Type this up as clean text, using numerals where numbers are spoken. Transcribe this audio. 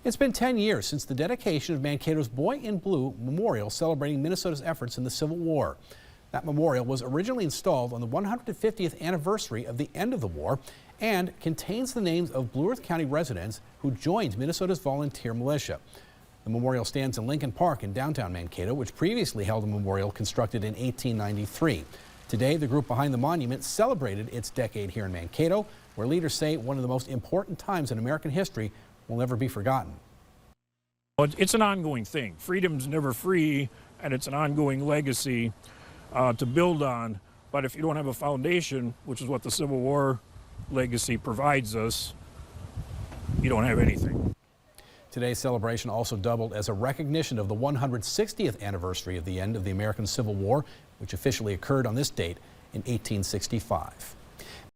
It's been 10 years since the dedication of Mankato's Boy in Blue Memorial celebrating Minnesota's efforts in the Civil War. That memorial was originally installed on the 150th anniversary of the end of the war and contains the names of Blue Earth County residents who joined Minnesota's volunteer militia. The memorial stands in Lincoln Park in downtown Mankato, which previously held a memorial constructed in 1893. Today, the group behind the monument celebrated its decade here in Mankato, where leaders say one of the most important times in American history will never be forgotten. It's an ongoing thing. Freedom's never free, and it's an ongoing legacy to build on. But if you don't have a foundation, which is what the Civil War legacy provides us, you don't have anything. Today's celebration also doubled as a recognition of the 160th anniversary of the end of the American Civil War, which officially occurred on this date in 1865.